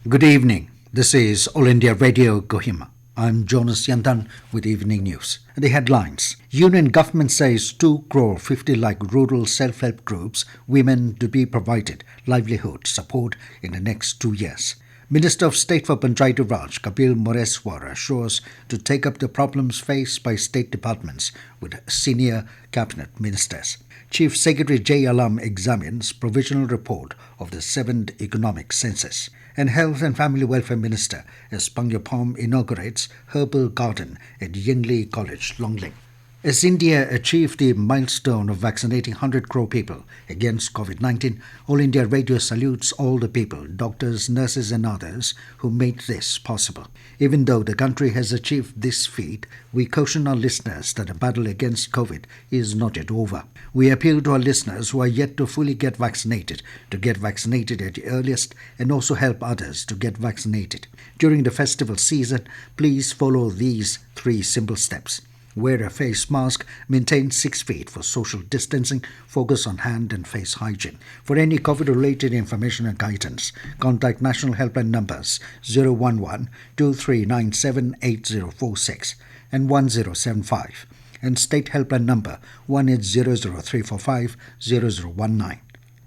Good evening. This is All India Radio Kohima. I'm Jonas Yandan with evening news. The headlines. Union government says 2 crore 50 lakh rural self-help groups, women to be provided livelihood support in the next 2 years. Minister of State for Panchayati Raj Kapil Mureswar assures to take up the problems faced by state departments with senior cabinet ministers. Chief Secretary J. Alam examines provisional report of the 7th Economic Census. And Health and Family Welfare Minister S. Pangyapom inaugurates Herbal Garden at Yingli College, Longling. As India achieved the milestone of vaccinating 100 crore people against COVID-19, All India Radio salutes all the people, doctors, nurses and others who made this possible. Even though the country has achieved this feat, we caution our listeners that the battle against COVID is not yet over. We appeal to our listeners who are yet to fully get vaccinated to get vaccinated at the earliest and also help others to get vaccinated. During the festival season, please follow these 3 simple steps. Wear a face mask, maintain 6 feet for social distancing, focus on hand and face hygiene. For any COVID-related information and guidance, contact National Helpline numbers 011-2397-8046 and 1075 and State Helpline number 1800-345-0019.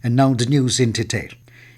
And now the news in detail.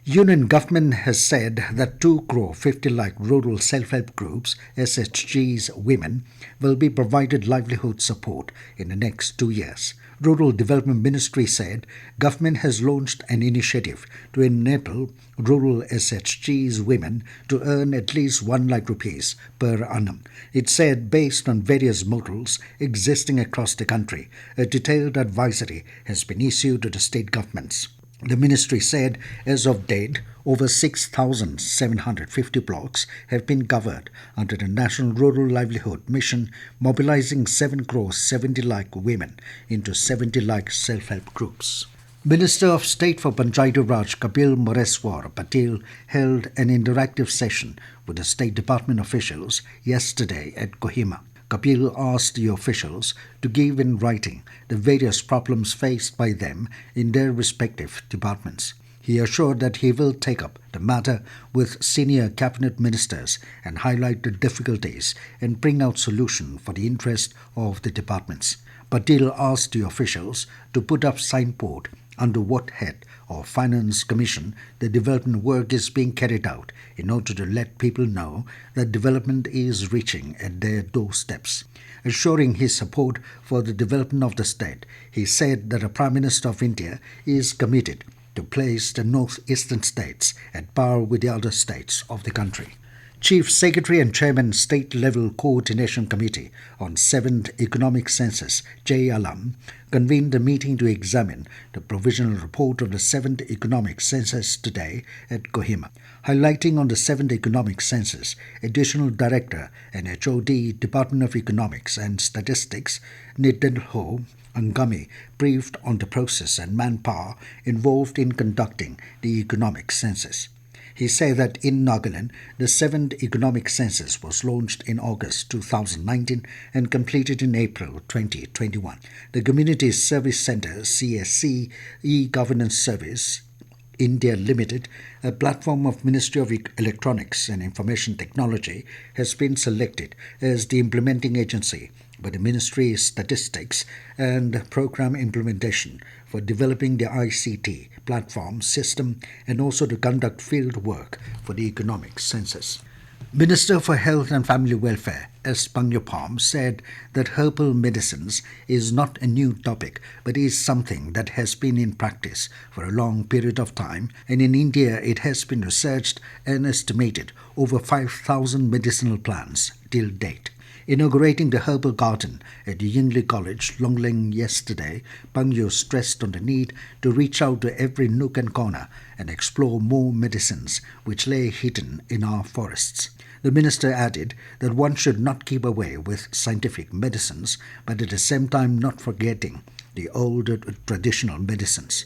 Union government has said that 2 crore 50 lakh rural self-help groups, SHGs women, will be provided livelihood support in the next 2 years. Rural Development Ministry said government has launched an initiative to enable rural SHGs women to earn at least 1 lakh rupees per annum. It said based on various models existing across the country, a detailed advisory has been issued to the state governments. The ministry said, as of date, over 6,750 blocks have been covered under the National Rural Livelihood Mission, mobilizing 7 crore 70 lakh women into 70 lakh self-help groups. Minister of State for Panchayati Raj Kapil Mureswar Patel held an interactive session with the State Department officials yesterday at Kohima. Kapil asked the officials to give in writing the various problems faced by them in their respective departments. He assured that he will take up the matter with senior cabinet ministers and highlight the difficulties and bring out solution for the interest of the departments. Patel asked the officials to put up signboard under what head of Finance Commission the development work is being carried out in order to let people know that development is reaching at their doorsteps. Assuring his support for the development of the state, he said that the Prime Minister of India is committed to place the northeastern states at par with the other states of the country. Chief Secretary and Chairman State-Level Coordination Committee on 7th Economic Census, J. Alam, convened a meeting to examine the provisional report of the 7th Economic Census today at Kohima. Highlighting on the 7th Economic Census, Additional Director and HOD, Department of Economics and Statistics, Nitin Angami, briefed on the process and manpower involved in conducting the economic census. He said that in Nagaland, the 7th Economic Census was launched in August 2019 and completed in April 2021. The Community Service Centre CSC E-Governance Service India Limited, a platform of Ministry of Electronics and Information Technology, has been selected as the implementing agency by the Ministry's Statistics and Program Implementation for developing the ICT platform system and also to conduct field work for the economic census. Minister for Health and Family Welfare S. Pangyapom said that herbal medicines is not a new topic but is something that has been in practice for a long period of time, and in India it has been researched and estimated over 5,000 medicinal plants till date. Inaugurating the Herbal Garden at the Yingli College, Longling, yesterday, Pangyo stressed on the need to reach out to every nook and corner and explore more medicines which lay hidden in our forests. The minister added that one should not keep away with scientific medicines, but at the same time not forgetting the older traditional medicines.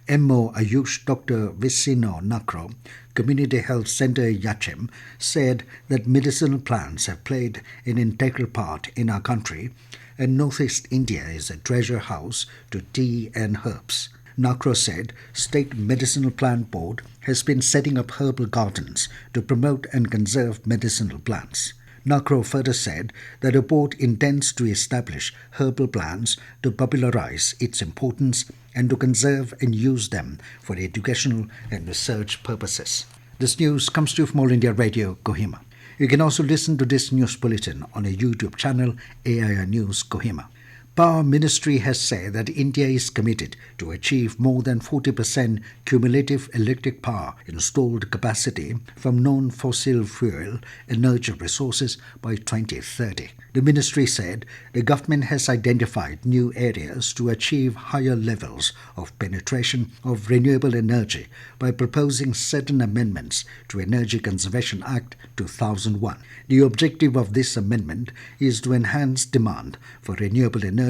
MO Ayush Dr. Visino Nakro, Community Health Center Yachem, said that medicinal plants have played an integral part in our country, and Northeast India is a treasure house to tea and herbs. NACRO said State Medicinal Plant Board has been setting up herbal gardens to promote and conserve medicinal plants. NACRO further said that the board intends to establish herbal plants to popularize its importance and to conserve and use them for educational and research purposes. This news comes to you from All India Radio, Kohima. You can also listen to this news bulletin on a YouTube channel, AIR News Kohima. Power Ministry has said that India is committed to achieve more than 40% cumulative electric power installed capacity from non-fossil fuel energy resources by 2030. The ministry said the government has identified new areas to achieve higher levels of penetration of renewable energy by proposing certain amendments to Energy Conservation Act 2001. The objective of this amendment is to enhance demand for renewable energy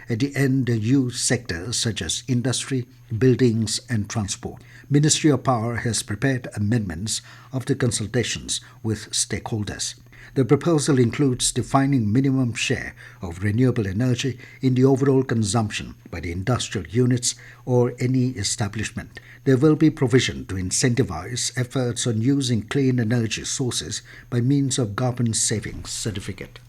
at the end-use sectors such as industry, buildings and transport. Ministry of Power has prepared amendments after consultations with stakeholders. The proposal includes defining minimum share of renewable energy in the overall consumption by the industrial units or any establishment. There will be provision to incentivize efforts on using clean energy sources by means of carbon savings certificate.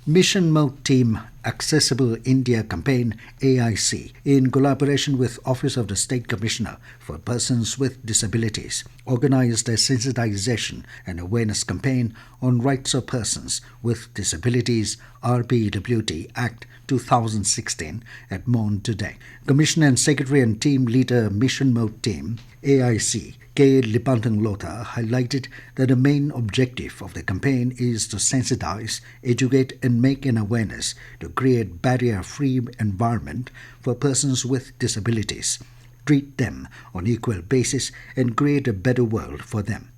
Mission Mode Team Accessible India Campaign AIC, in collaboration with Office of the State Commissioner for Persons with Disabilities, organized a sensitization and awareness campaign on Rights of Persons with Disabilities RPWD Act 2016 at Mon today. Commissioner and Secretary and Team Leader Mission Mode Team AIC K. Lipantang Lota highlighted that the main objective of the campaign is to sensitize, educate and make an awareness to create barrier-free environment for persons with disabilities, treat them on equal basis and create a better world for them.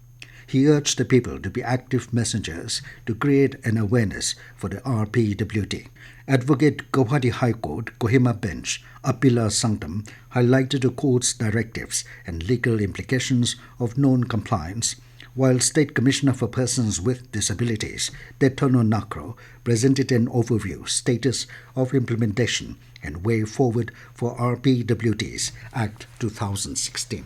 He urged the people to be active messengers to create an awareness for the RPWD. Advocate Guwahati High Court Kohima Bench Apila Sanctum highlighted the court's directives and legal implications of non-compliance, while State Commissioner for Persons with Disabilities Detono Nakro presented an overview status of implementation and way forward for RPWD's Act 2016.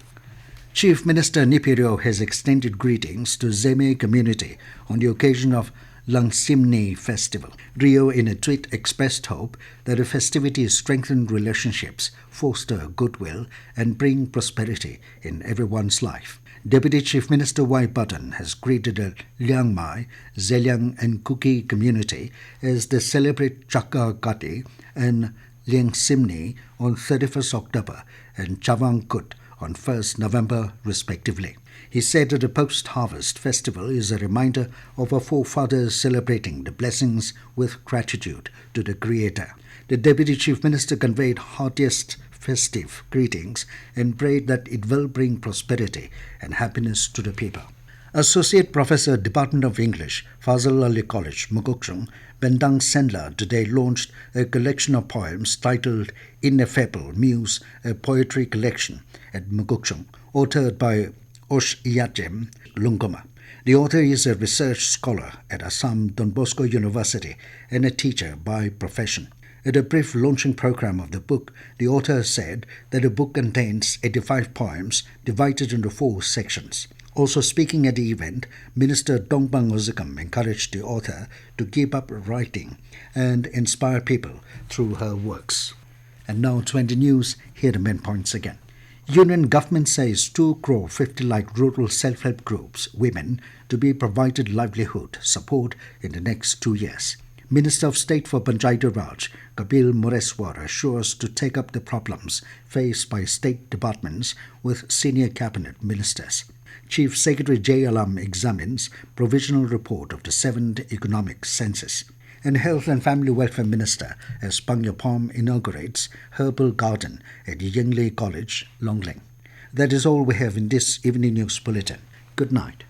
Chief Minister Nipirio has extended greetings to Zeme community on the occasion of Langsimni Festival. Rio, in a tweet, expressed hope that the festivities strengthen relationships, foster goodwill, and bring prosperity in everyone's life. Deputy Chief Minister Y. Button has greeted the Liangmai, Zeliang, and Kuki community as they celebrate Chaka Gati and Langsimni on 31st October and Chavang Kut on 1st November, respectively. He said that the post-harvest festival is a reminder of our forefathers celebrating the blessings with gratitude to the Creator. The Deputy Chief Minister conveyed heartiest festive greetings and prayed that it will bring prosperity and happiness to the people. Associate Professor, Department of English, Fazal Ali College, Mugukchung, Bendang Senla today launched a collection of poems titled Ineffable Muse, a poetry collection at Mugukchung, authored by Osh Yajem Lungoma. The author is a research scholar at Assam Don Bosco University and a teacher by profession. At a brief launching program of the book, the author said that the book contains 85 poems divided into 4 sections. Also speaking at the event, Minister Dongbang Ozikam encouraged the author to keep up writing and inspire people through her works. And now 20 news, here are the main points again. Union government says 2 crore 50 lakh rural self-help groups, women, to be provided livelihood support in the next 2 years. Minister of State for Panchayati Raj, Kapil Mureswar, assures to take up the problems faced by state departments with senior cabinet ministers. Chief Secretary J. Alam examines provisional report of the 7th Economic Census. And Health and Family Welfare Minister as Pangyapom inaugurates Herbal Garden at Yingley College, Longling. That is all we have in this evening news bulletin. Good night.